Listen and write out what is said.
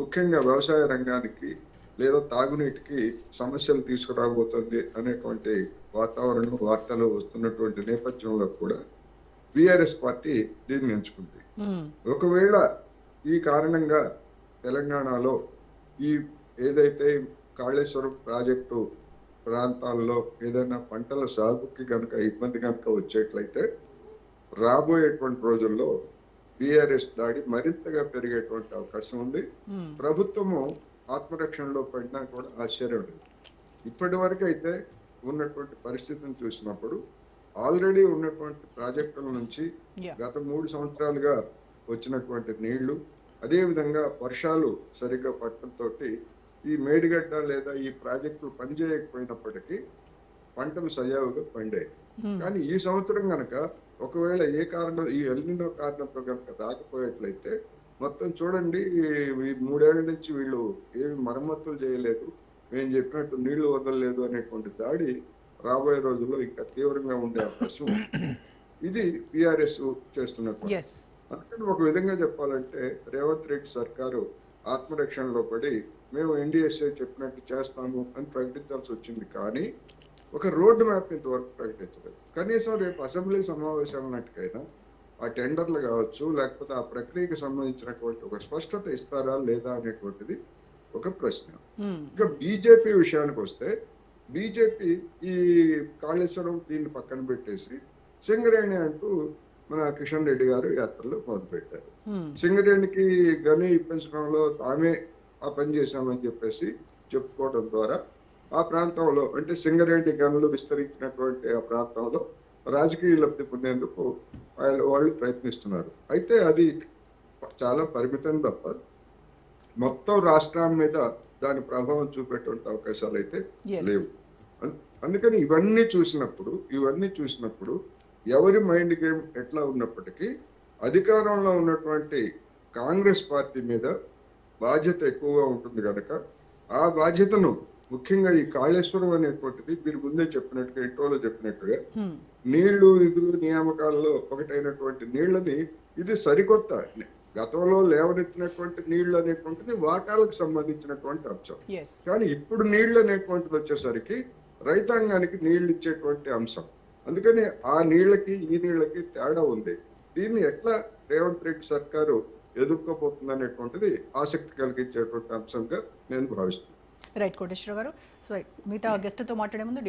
ముఖ్యంగా వ్యవసాయ రంగానికి లేదా తాగునీటికి సమస్యలు తీసుకురాబోతుంది అనేటువంటి వాతావరణం, వార్తలు వస్తున్నటువంటి నేపథ్యంలో కూడా బీఆర్ఎస్ పార్టీ దీన్ని ఎంచుకుంది. హ్మ్. ఒకవేళ ఈ కారణంగా తెలంగాణలో ఈ ఏదైతే కాళేశ్వరం ప్రాజెక్టు ప్రాంతాల్లో ఏదైనా పంటల సాగుకి గనుక ఇబ్బంది గనుక వచ్చేట్లయితే రాబోయేటువంటి రోజుల్లో బీఆర్ఎస్ దాడి మరింతగా పెరిగేటువంటి అవకాశం ఉంది. హ్మ్. ప్రభుత్వము ఆత్మరక్షణలో పడినా కూడా ఆశ్చర్యం లేదు. ఇప్పటి వరకు అయితే ఉన్నటువంటి పరిస్థితిని చూసినప్పుడు ఆల్రెడీ ఉన్నటువంటి ప్రాజెక్టుల నుంచి యాహ్! గత 3 సంవత్సరాలుగా వచ్చినటువంటి నీళ్లు, అదేవిధంగా వర్షాలు సరిగ్గా పడటంతోటి ఈ మేడిగడ్డ లేదా ఈ ప్రాజెక్టులు పనిచేయకపోయినప్పటికీ పంటలు సజావుగా పండాయి. హ్మ్. కానీ ఈ సంవత్సరం గనక ఒకవేళ ఏ కారణం ఈ ఎల్‌నినో కారణంతో గనక రాకపోయేట్లయితే మొత్తం చూడండి ఈ 3 ఏళ్ల నుంచి వీళ్ళు ఏమి మరమ్మతులు చేయలేదు. మేము చెప్పినట్టు నీళ్లు వదలలేదు అనేటువంటి దాడి రాబోయే రోజుల్లో ఇంకా తీవ్రంగా ఉండే అవకాశం ఉంది. ఇది బీఆర్ఎస్ చేస్తున్నటువంటి. యెస్. అందుకని ఒక విధంగా చెప్పాలంటే రేవంత్ రెడ్డి సర్కారు ఆత్మరక్షణలో పడి మేము ఎన్డీఎస్ఏ చెప్పినట్టు చేస్తాము అని ప్రకటించాల్సి వచ్చింది. కానీ ఒక రోడ్ మ్యాప్ ఇంతవరకు ప్రకటించలేదు. కనీసం రేపు అసెంబ్లీ సమావేశాల నాటికైనా ఆ టెండర్లు కావచ్చు, లేకపోతే ఆ ప్రక్రియకు సంబంధించినటువంటి ఒక స్పష్టత ఇస్తారా లేదా అనేటువంటిది ఒక ప్రశ్న. హ్మ్. ఇక బీజేపీ విషయానికి వస్తే బీజేపీ ఈ కాళేశ్వరం దీన్ని పక్కన పెట్టేసి సింగరేణి అంటూ మన కిషన్ రెడ్డి గారు యాత్రలు మొదలుపెట్టారు. హ్మ్. సింగరేణికి గని ఇప్పించడంలో తామే ఆ పని చేశామని చెప్పేసి చెప్పుకోవడం ద్వారా ఆ ప్రాంతంలో అంటే సింగరేణి గనులు విస్తరించినటువంటి ఆ ప్రాంతంలో రాజకీయ లబ్ధి పొందేందుకు వాళ్ళు ప్రయత్నిస్తున్నారు. అయితే అది చాలా పరిమితం తప్ప మొత్తం రాష్ట్రం మీద దాని ప్రభావం చూపేటువంటి అవకాశాలు అయితే యెస్. లేవు. అందుకని ఇవన్నీ చూసినప్పుడు ఎవరి మైండ్ గేమ్ ఎట్లా ఉన్నప్పటికీ అధికారంలో ఉన్నటువంటి కాంగ్రెస్ పార్టీ మీద బాధ్యత ఎక్కువగా ఉంటుంది కనుక ఆ బాధ్యతను ముఖ్యంగా ఈ కాళేశ్వరం అనేటువంటిది మీరు ముందే చెప్పినట్టుగా ఇంటోలో చెప్పినట్టుగా హ్మ్. నీళ్లు నిధులు నియామకాల్లో ఒకటైనటువంటి నీళ్ళని ఇది సరికొత్త గతంలో లేవనెత్తినటువంటి నీళ్లు అనేటువంటిది వాటాలకు సంబంధించినటువంటి అంశం. యెస్. కానీ ఇప్పుడు నీళ్లు అనేటువంటిది వచ్చేసరికి రైతాంగానికి నీళ్లు ఇచ్చేటువంటి అంశం. అందుకని ఆ నీళ్ళకి ఈ నీళ్ళకి తేడా ఉంది. దీన్ని ఎట్లా రేవంత్ రెడ్డి సర్కారు ఎదుర్కోబోతుంది అనేటువంటిది ఆసక్తి కలిగించేటువంటి అంశంగా నేను భావిస్తున్నాను. రైట్ కోటేశ్వరరావు గారు. సో, మిగతా గెస్ట్‌తో మాట్లాడే ముందు డిబేట్